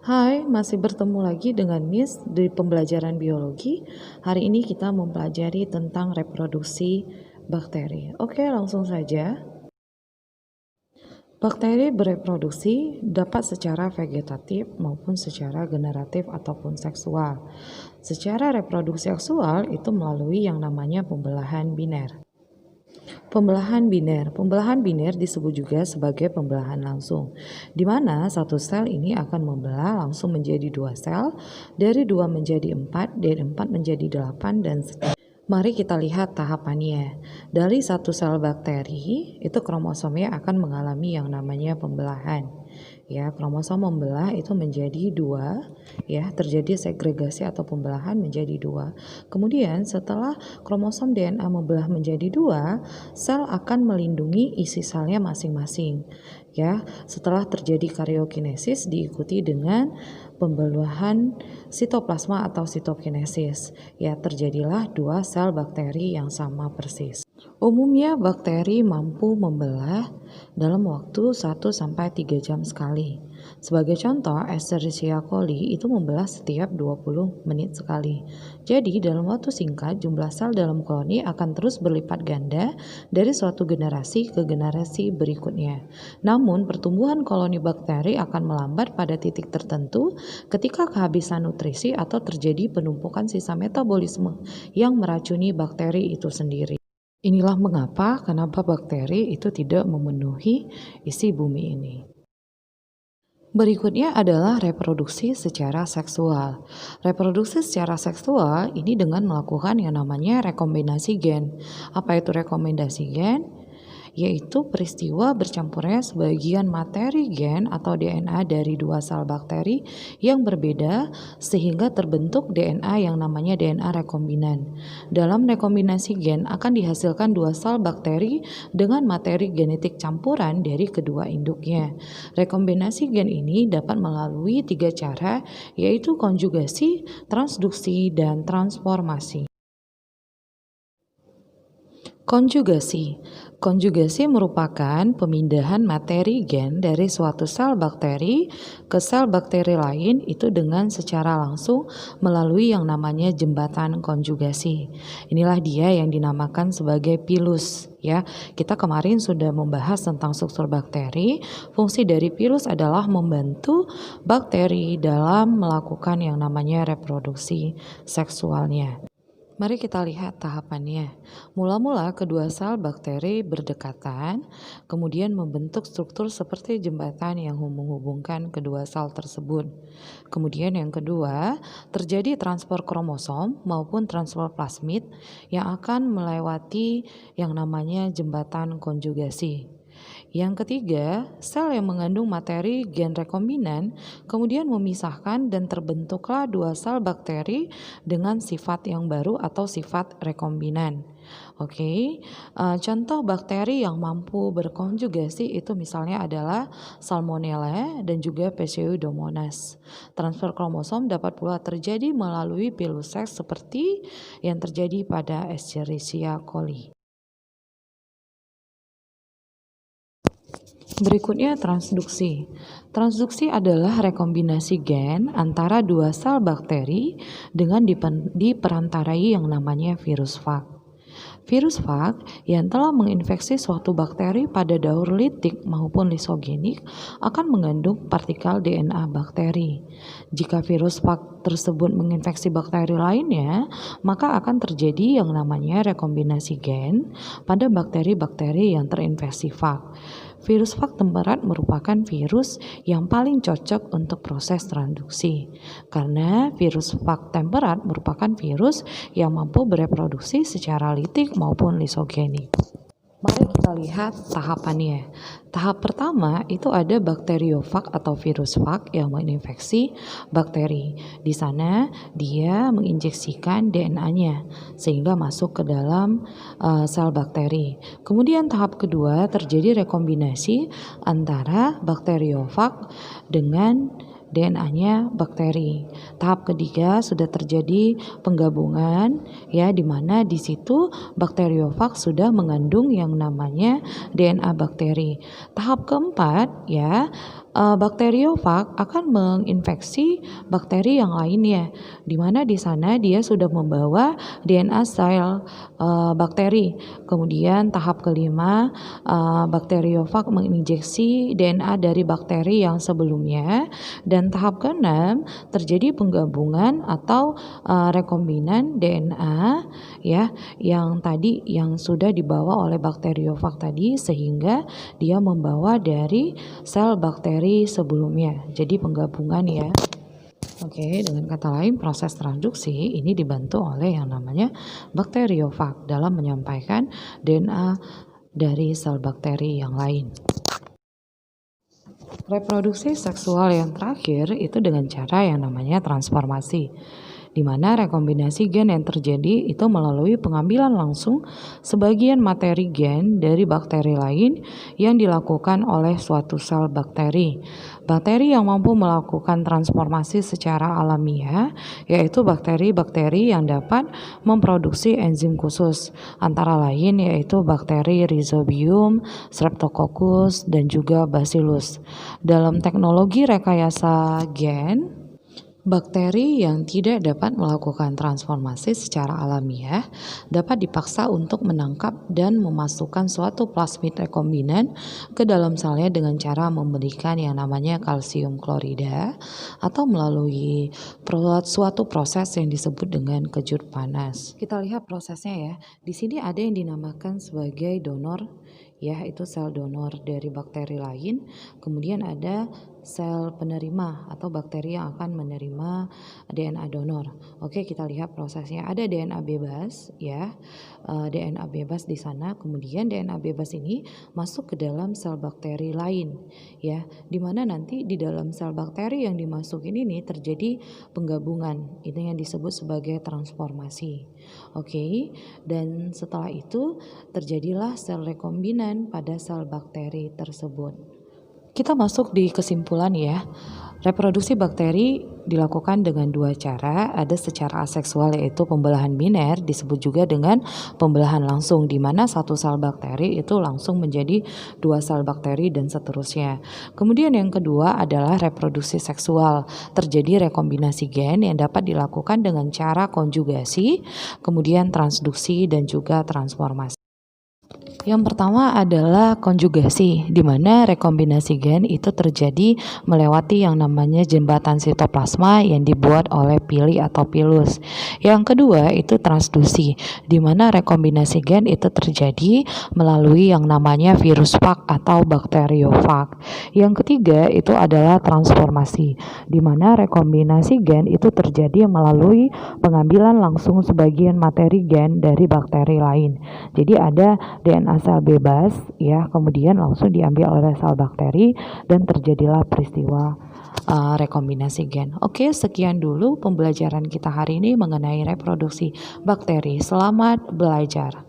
Hai, masih bertemu lagi dengan Miss di pembelajaran biologi. Hari ini kita mempelajari tentang reproduksi bakteri. Oke, langsung saja. Bakteri bereproduksi dapat secara vegetatif maupun secara generatif ataupun seksual. Secara reproduksi seksual itu melalui yang namanya pembelahan biner. Pembelahan biner disebut juga sebagai pembelahan langsung, di mana satu sel ini akan membelah langsung menjadi dua sel, dari dua menjadi empat, dari empat menjadi delapan, dan seterusnya. Mari kita lihat tahapannya. Dari satu sel bakteri, itu kromosomnya akan mengalami yang namanya pembelahan. Ya, kromosom membelah itu menjadi dua, ya, terjadi segregasi atau pembelahan menjadi dua. Kemudian setelah kromosom DNA membelah menjadi dua, sel akan melindungi isi selnya masing-masing. Ya, setelah terjadi karyokinesis diikuti dengan pembelahan sitoplasma atau sitokinesis. Ya, terjadilah dua sel bakteri yang sama persis. Umumnya bakteri mampu membelah dalam waktu 1-3 jam sekali. Sebagai contoh, Escherichia coli itu membelah setiap 20 menit sekali. Jadi, dalam waktu singkat, jumlah sel dalam koloni akan terus berlipat ganda dari suatu generasi ke generasi berikutnya. Namun, pertumbuhan koloni bakteri akan melambat pada titik tertentu ketika kehabisan nutrisi atau terjadi penumpukan sisa metabolisme yang meracuni bakteri itu sendiri. Inilah kenapa bakteri itu tidak memenuhi isi bumi ini. Berikutnya adalah reproduksi secara seksual. Reproduksi secara seksual ini dengan melakukan yang namanya rekombinasi gen. Apa itu rekombinasi gen? Yaitu peristiwa bercampurnya sebagian materi gen atau DNA dari dua sel bakteri yang berbeda sehingga terbentuk DNA yang namanya DNA rekombinan. Dalam rekombinasi gen akan dihasilkan dua sel bakteri dengan materi genetik campuran dari kedua induknya. Rekombinasi gen ini dapat melalui 3 cara, yaitu konjugasi, transduksi, dan transformasi. Konjugasi merupakan pemindahan materi gen dari suatu sel bakteri ke sel bakteri lain itu dengan secara langsung melalui yang namanya jembatan konjugasi. Inilah dia yang dinamakan sebagai pilus, ya. Kita kemarin sudah membahas tentang struktur bakteri. Fungsi dari pilus adalah membantu bakteri dalam melakukan yang namanya reproduksi seksualnya. Mari kita lihat tahapannya. Mula-mula kedua sel bakteri berdekatan, kemudian membentuk struktur seperti jembatan yang menghubungkan kedua sel tersebut. Kemudian yang kedua, terjadi transfer kromosom maupun transfer plasmid yang akan melewati yang namanya jembatan konjugasi. Yang ketiga, sel yang mengandung materi gen rekombinan kemudian memisahkan dan terbentuklah dua sel bakteri dengan sifat yang baru atau sifat rekombinan. Oke, contoh bakteri yang mampu berkonjugasi itu misalnya adalah Salmonella dan juga Pseudomonas. Transfer kromosom dapat pula terjadi melalui pilus seks seperti yang terjadi pada Escherichia coli. Berikutnya transduksi. Transduksi adalah rekombinasi gen antara dua sel bakteri dengan diperantarai yang namanya virus fag. Virus fag yang telah menginfeksi suatu bakteri pada daur litik maupun lisogenik akan mengandung partikel DNA bakteri. Jika virus fag tersebut menginfeksi bakteri lainnya, maka akan terjadi yang namanya rekombinasi gen pada bakteri-bakteri yang terinfeksi fag. Virus fag temperat merupakan virus yang paling cocok untuk proses transduksi karena virus fag temperat merupakan virus yang mampu bereproduksi secara litik maupun lisogenik. Mari kita lihat tahapannya. Tahap pertama itu ada bakteriofag atau virus fag yang menginfeksi bakteri. Di sana dia menginjeksikan DNA-nya sehingga masuk ke dalam sel bakteri. Kemudian tahap kedua terjadi rekombinasi antara bakteriofag dengan DNA-nya bakteri. Tahap ketiga sudah terjadi penggabungan ya, di mana di situ bakteriofag sudah mengandung yang namanya DNA bakteri. Tahap keempat ya, bakteriofag akan menginfeksi bakteri yang lainnya, di mana di sana dia sudah membawa DNA sel bakteri. Kemudian tahap kelima, bakteriofag menginjeksi DNA dari bakteri yang sebelumnya, dan tahap keenam terjadi penggabungan atau rekombinan DNA ya, yang tadi yang sudah dibawa oleh bakteriofag tadi, sehingga dia membawa dari sel bakteri sebelumnya. Jadi penggabungan ya. Oke, dengan kata lain proses transduksi ini dibantu oleh yang namanya bakteriofag dalam menyampaikan DNA dari sel bakteri yang lain. Reproduksi seksual yang terakhir itu dengan cara yang namanya transformasi, di mana rekombinasi gen yang terjadi itu melalui pengambilan langsung sebagian materi gen dari bakteri lain yang dilakukan oleh suatu sel bakteri. Bakteri yang mampu melakukan transformasi secara alamiah yaitu bakteri-bakteri yang dapat memproduksi enzim khusus, antara lain yaitu bakteri Rhizobium, Streptococcus, dan juga Bacillus. Dalam teknologi rekayasa gen, bakteri yang tidak dapat melakukan transformasi secara alamiah dapat dipaksa untuk menangkap dan memasukkan suatu plasmid rekombinan ke dalam selnya dengan cara memberikan yang namanya kalsium klorida atau melalui suatu proses yang disebut dengan kejut panas. Kita lihat prosesnya ya. Di sini ada yang dinamakan sebagai donor ya, itu sel donor dari bakteri lain. Kemudian ada sel penerima atau bakteri yang akan menerima DNA donor. Oke, kita lihat prosesnya. Ada DNA bebas ya, DNA bebas di sana. Kemudian DNA bebas ini masuk ke dalam sel bakteri lain ya, dimana nanti di dalam sel bakteri yang dimasukin ini terjadi penggabungan. Itu yang disebut sebagai transformasi. Oke, dan setelah itu terjadilah sel rekombinan pada sel bakteri tersebut. Kita masuk di kesimpulan ya. Reproduksi bakteri dilakukan dengan dua cara, ada secara aseksual yaitu pembelahan biner, disebut juga dengan pembelahan langsung, di mana satu sel bakteri itu langsung menjadi dua sel bakteri dan seterusnya. Kemudian yang kedua adalah reproduksi seksual, terjadi rekombinasi gen yang dapat dilakukan dengan cara konjugasi, kemudian transduksi dan juga transformasi. Yang pertama adalah konjugasi, di mana rekombinasi gen itu terjadi melewati yang namanya jembatan sitoplasma yang dibuat oleh pili atau pilus. Yang kedua itu transduksi, di mana rekombinasi gen itu terjadi melalui yang namanya virus fag atau bakteriofag. Yang ketiga itu adalah transformasi, di mana rekombinasi gen itu terjadi melalui pengambilan langsung sebagian materi gen dari bakteri lain. Jadi ada DNA sel bebas ya, kemudian langsung diambil oleh sel bakteri dan terjadilah peristiwa rekombinasi gen. Oke, sekian dulu pembelajaran kita hari ini mengenai reproduksi bakteri. Selamat belajar.